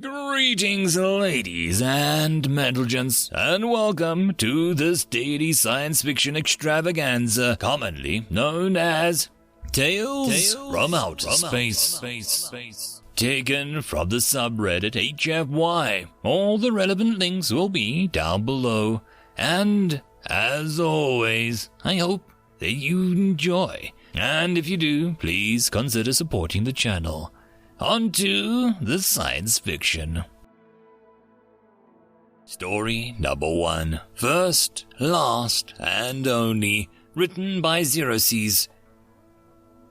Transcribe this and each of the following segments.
Greetings, ladies and gents, and welcome to this daily science fiction extravaganza, commonly known as Tales from Outer Space. Taken from the subreddit HFY. All the relevant links will be down below. And, as always, I hope that you enjoy. And if you do, please consider supporting the channel. On to the science fiction. Story number 1. First, last, and only. Written by Xerosese.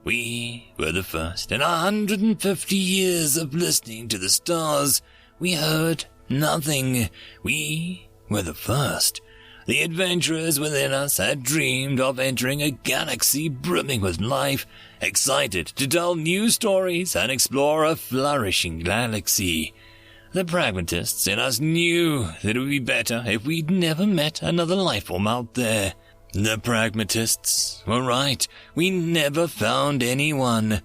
We were the first. In 150 years of listening to the stars, we heard nothing. We were the first. The adventurers within us had dreamed of entering a galaxy brimming with life, excited to tell new stories and explore a flourishing galaxy. The pragmatists in us knew that it would be better if we'd never met another lifeform out there. The pragmatists were right. We never found anyone.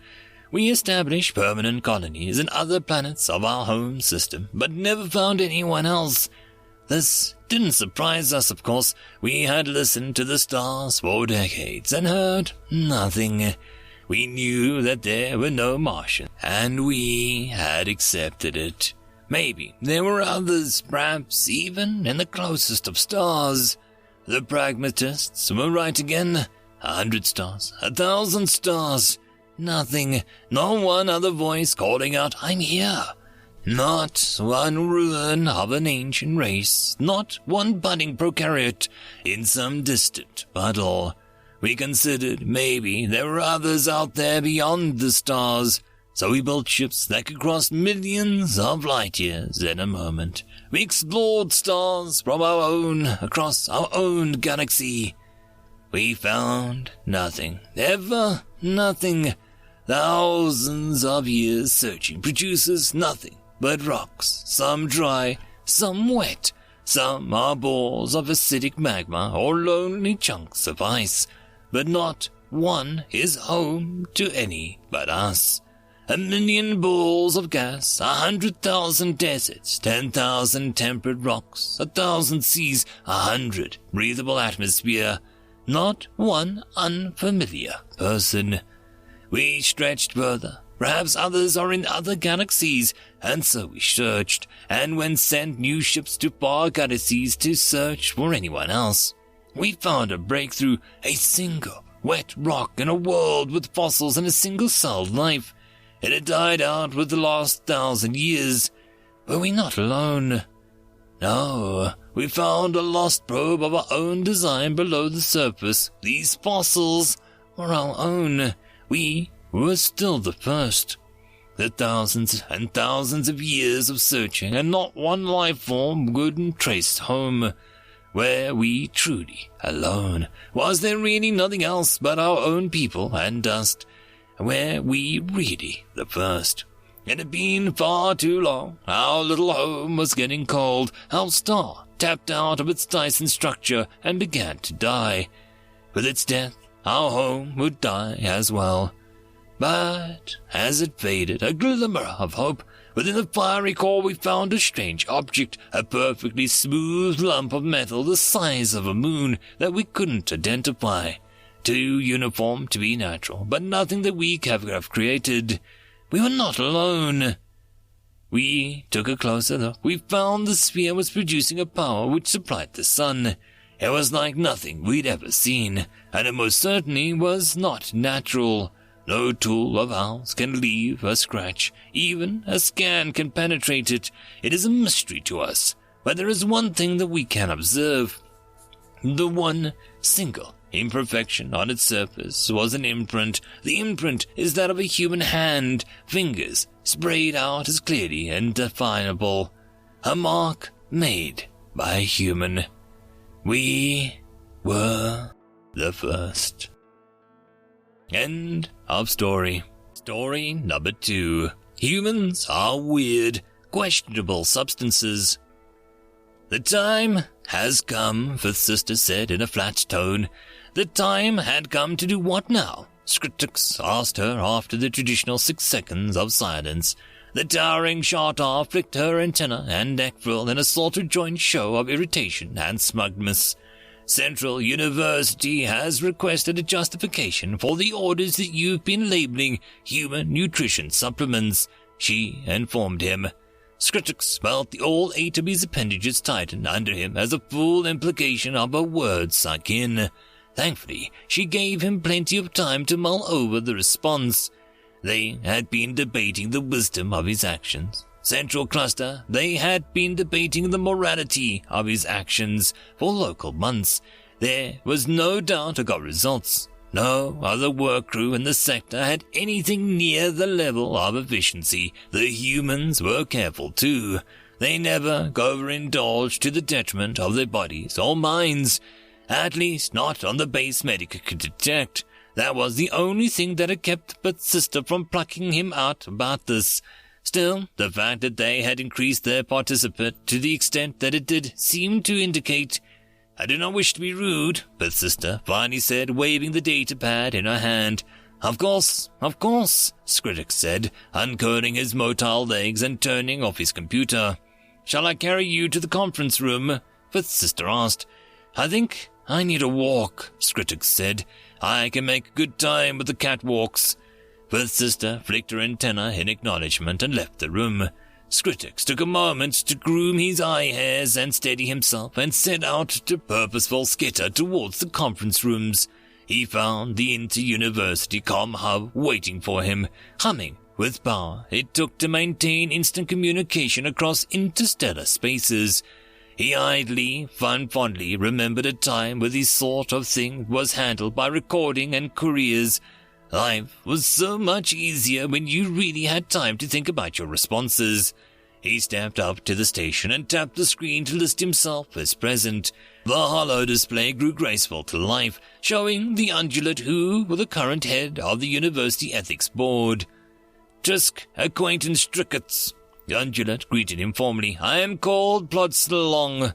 We established permanent colonies in other planets of our home system, but never found anyone else. This didn't surprise us, of course. We had listened to the stars for decades and heard nothing. We knew that there were no Martians, and we had accepted it. Maybe there were others, perhaps even in the closest of stars. The pragmatists were right again. 100 stars, 1,000 stars. Nothing, not one other voice calling out, "I'm here." Not one ruin of an ancient race, not one budding prokaryote in some distant puddle. We considered maybe there were others out there beyond the stars, so we built ships that could cross millions of light years in a moment. We explored stars from our own, across our own galaxy. We found nothing, ever nothing. Thousands of years searching produces nothing but rocks, some dry, some wet, some are balls of acidic magma or lonely chunks of ice, but not one is home to any but us. 1,000,000 balls of gas, 100,000 deserts, 10,000 temperate rocks, 1,000 seas, 100 breathable atmosphere, not one unfamiliar person. We stretched further. Perhaps others are in other galaxies, and so we searched, and when sent new ships to far galaxies to search for anyone else. We found a breakthrough, a single wet rock in a world with fossils and a single-celled life. It had died out with the last 1,000 years. Were we not alone? No, we found a lost probe of our own design below the surface. These fossils were our own. We were still the first. The thousands and thousands of years of searching, and not one life form couldn't trace home. Were we truly alone? Was there really nothing else but our own people and dust? Were we really the first? It had been far too long. Our little home was getting cold. Our star tapped out of its Dyson structure and began to die. With its death, our home would die as well. But as it faded, a glimmer of hope. Within the fiery core we found a strange object, a perfectly smooth lump of metal the size of a moon that we couldn't identify. Too uniform to be natural, but nothing that we could have created. We were not alone. We took a closer look. We found the sphere was producing a power which supplied the sun. It was like nothing we'd ever seen, and it most certainly was not natural. No tool of ours can leave a scratch. Even a scan can penetrate it. It is a mystery to us. But there is one thing that we can observe. The one single imperfection on its surface was an imprint. The imprint is that of a human hand, fingers sprayed out as clearly and definable. A mark made by a human. We were the first. End of story. Story number 2. Humans are weird, questionable substances. The time has come, Fifth Sister said in a flat tone. The time had come to do what now? Scrittix asked her after the traditional 6 seconds of silence. The towering Shartar flicked her antenna and neck frill in a soldier-joint show of irritation and smugness. Central University has requested a justification for the orders that you've been labeling human nutrition supplements, she informed him. Skrittix felt the all 8 of his appendages tighten under him as the full implication of her words sunk in. Thankfully, she gave him plenty of time to mull over the response. They had been debating the wisdom of his actions. Central Cluster, they had been debating the morality of his actions for local months. There was no doubt it got results. No other work crew in the sector had anything near the level of efficiency. The humans were careful too. They never overindulged to the detriment of their bodies or minds. At least not on the base Medica could detect. That was the only thing that had kept Beth's sister from plucking him out about this. Still, the fact that they had increased their participant to the extent that it did seemed to indicate. I do not wish to be rude, Beth's sister finally said, waving the data pad in her hand. Of course, Skrittix said, uncurling his motile legs and turning off his computer. Shall I carry you to the conference room? Beth's sister asked. I think I need a walk, Skrittix said. I can make good time with the catwalks. Beth's sister flicked her antenna in acknowledgement and left the room. Skrittix took a moment to groom his eye hairs and steady himself and set out to purposeful skitter towards the conference rooms. He found the inter-university comm hub waiting for him, humming with power it took to maintain instant communication across interstellar spaces. He idly, fondly remembered a time when this sort of thing was handled by recording and couriers. Life was so much easier when you really had time to think about your responses. He stepped up to the station and tapped the screen to list himself as present. The hollow display grew graceful to life, showing the undulate who was the current head of the University Ethics Board. Tusk, acquaintance Stricketts. The undulate greeted him formally. I am called Plodslong.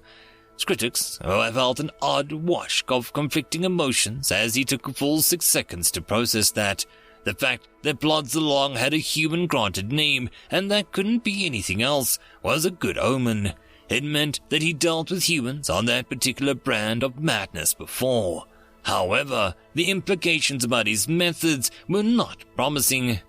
Skrittix felt an odd wash of conflicting emotions as he took a full 6 seconds to process that. The fact that Plodslong had a human-granted name, and that couldn't be anything else, was a good omen. It meant that he dealt with humans on that particular brand of madness before. However, the implications about his methods were not promising.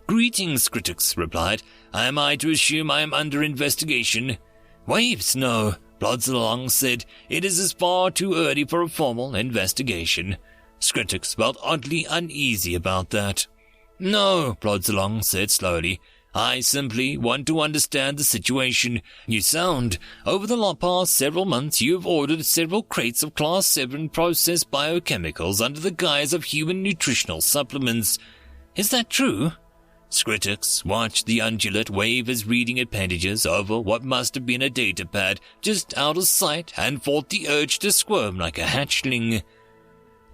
Greetings, Skrittix replied. Am I to assume I am under investigation? Waves, no. Plodslong said, it is far too early for a formal investigation. Skrittix felt oddly uneasy about that. No, Plodslong said slowly. I simply want to understand the situation. You sound. Over the past several months you have ordered several crates of Class 7 processed biochemicals under the guise of human nutritional supplements. Is that true? Skrittix watched the undulate wave his reading appendages over what must have been a datapad just out of sight and fought the urge to squirm like a hatchling.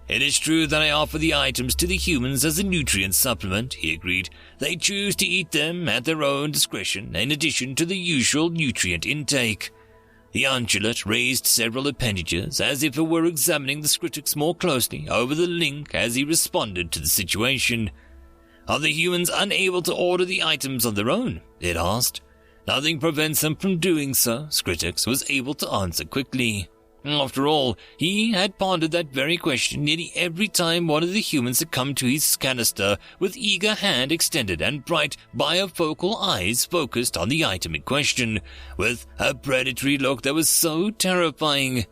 It is true that I offer the items to the humans as a nutrient supplement, he agreed. They choose to eat them at their own discretion in addition to the usual nutrient intake. The undulate raised several appendages as if it were examining the Skrittix more closely over the link as he responded to the situation. Are the humans unable to order the items on their own? It asked. Nothing prevents them from doing so, Skrittix was able to answer quickly. After all, he had pondered that very question nearly every time one of the humans had come to his canister with eager hand extended and bright bifocal eyes focused on the item in question, with a predatory look that was so terrifying.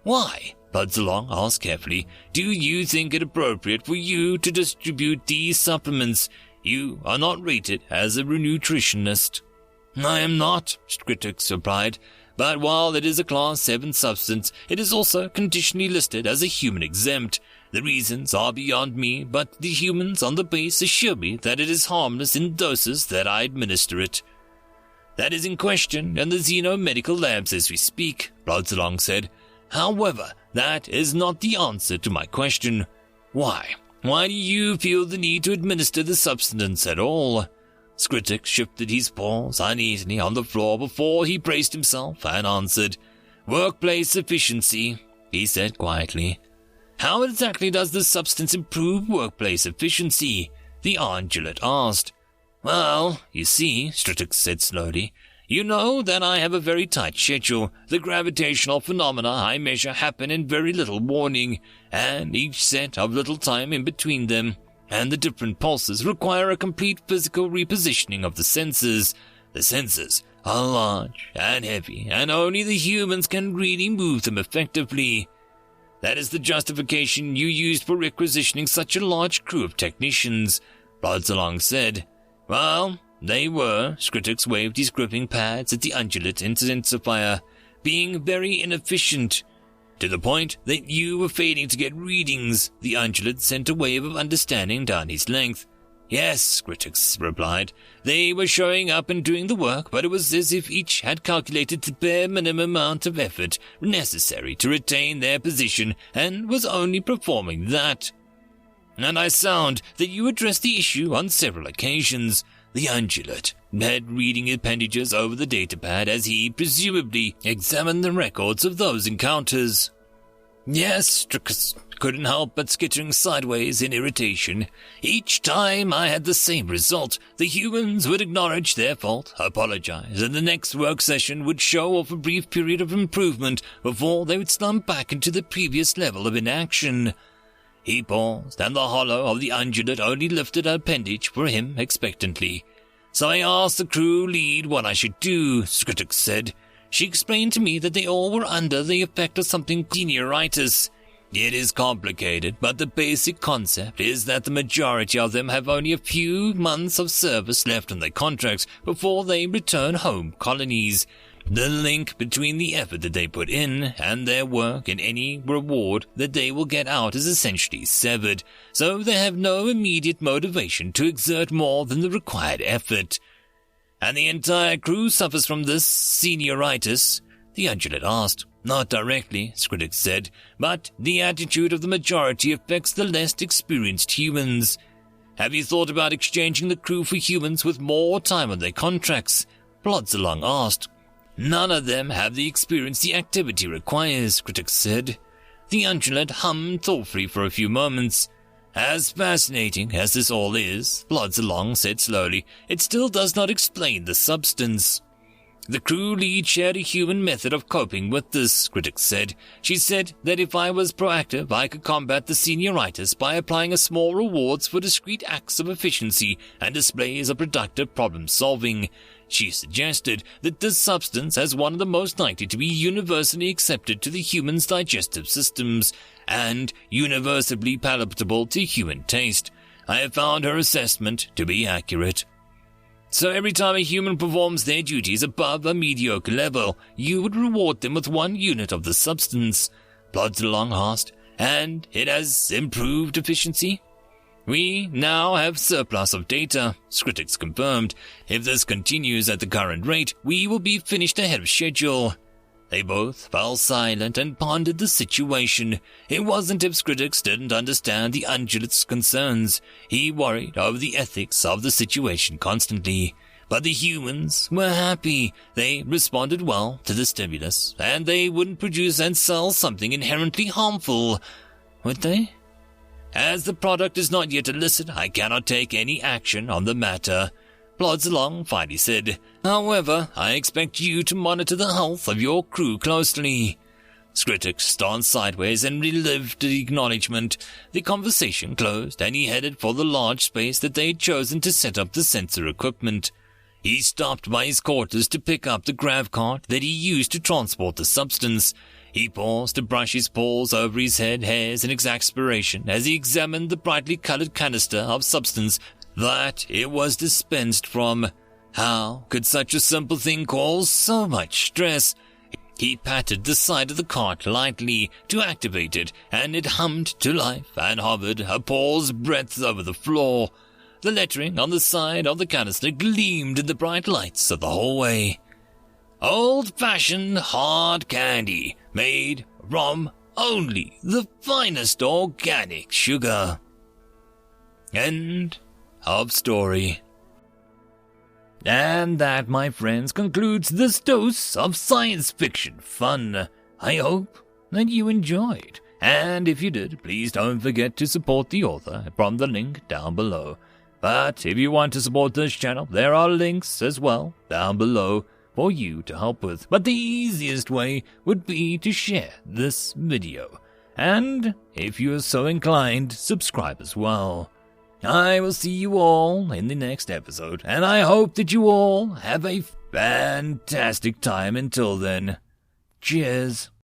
Why? Plodslong asked carefully, do you think it appropriate for you to distribute these supplements? You are not rated as a nutritionist. I am not, Skrittix replied, but while it is a Class 7 substance, it is also conditionally listed as a human exempt. The reasons are beyond me, but the humans on the base assure me that it is harmless in doses that I administer it. That is in question in the xenomedical labs as we speak, Plodslong said. However, that is not the answer to my question. Why? Why do you feel the need to administer the substance at all? Skrittix shifted his paws uneasily on the floor before he braced himself and answered. Workplace efficiency, he said quietly. How exactly does this substance improve workplace efficiency? The undulate asked. Well, you see, Stritix said slowly, you know that I have a very tight schedule. The gravitational phenomena I measure happen in very little warning, and each set of little time in between them, and the different pulses require a complete physical repositioning of the sensors. The sensors are large and heavy, and only the humans can really move them effectively. That is the justification you used for requisitioning such a large crew of technicians, Bloodsalong said. Well, they were, Skritix waved his gripping pads at the undulate intensifier, being very inefficient, to the point that you were failing to get readings. The undulate sent a wave of understanding down his length. Yes, Skritix replied. They were showing up and doing the work, but it was as if each had calculated the bare minimum amount of effort necessary to retain their position and was only performing that. And I sound that you addressed the issue on several occasions. The undulate had reading appendages over the datapad as he presumably examined the records of those encounters. Yes, Strix couldn't help but skittering sideways in irritation. Each time I had the same result. The humans would acknowledge their fault, apologize, and the next work session would show off a brief period of improvement before they would slump back into the previous level of inaction. He paused, and the hollow of the undulate only lifted an appendage for him expectantly. So I asked the crew lead what I should do, Skritix said. She explained to me that they all were under the effect of something senioritis. It is complicated, but the basic concept is that the majority of them have only a few months of service left on their contracts before they return home colonies. The link between the effort that they put in and their work and any reward that they will get out is essentially severed, so they have no immediate motivation to exert more than the required effort. And the entire crew suffers from this senioritis? The undulate asked. Not directly, Skritix said, but the attitude of the majority affects the less experienced humans. Have you thought about exchanging the crew for humans with more time on their contracts? Bloodsalong asked. None of them have the experience the activity requires, Skritix said. The undulate hummed thoughtfully for a few moments. As fascinating as this all is, Bloodsalong said slowly, it still does not explain the substance. The crew lead shared a human method of coping with this, Skritix said. She said that if I was proactive, I could combat the senioritis by applying a small rewards for discrete acts of efficiency and displays of productive problem-solving. She suggested that this substance as one of the most likely to be universally accepted to the human's digestive systems and universally palatable to human taste. I have found her assessment to be accurate. So every time a human performs their duties above a mediocre level, you would reward them with 1 unit of the substance, Bloodsalong asked, and it has improved efficiency? We now have surplus of data, Skritix confirmed. If this continues at the current rate, we will be finished ahead of schedule. They both fell silent and pondered the situation. It wasn't if Skritix didn't understand the undulate's concerns. He worried over the ethics of the situation constantly. But the humans were happy. They responded well to the stimulus, and they wouldn't produce and sell something inherently harmful, would they? As the product is not yet illicit, I cannot take any action on the matter, Bloodsalong finally said. However, I expect you to monitor the health of your crew closely. Skritix stared sideways and relived the acknowledgement. The conversation closed, and he headed for the large space that they had chosen to set up the sensor equipment. He stopped by his quarters to pick up the grav cart that he used to transport the substance. He paused to brush his paws over his head hairs in exasperation as he examined the brightly colored canister of substance that it was dispensed from. How could such a simple thing cause so much stress? He patted the side of the cart lightly to activate it, and it hummed to life and hovered a paw's breadth over the floor. The lettering on the side of the canister gleamed in the bright lights of the hallway. Old-fashioned hard candy, made from only the finest organic sugar. End of story. And that, my friends, concludes this dose of science fiction fun. I hope that you enjoyed. And if you did, please don't forget to support the author from the link down below. But if you want to support this channel, there are links as well down below for you to help with. But the easiest way would be to share this video. And if you are so inclined, subscribe as well. I will see you all in the next episode, and I hope that you all have a fantastic time until then. Cheers.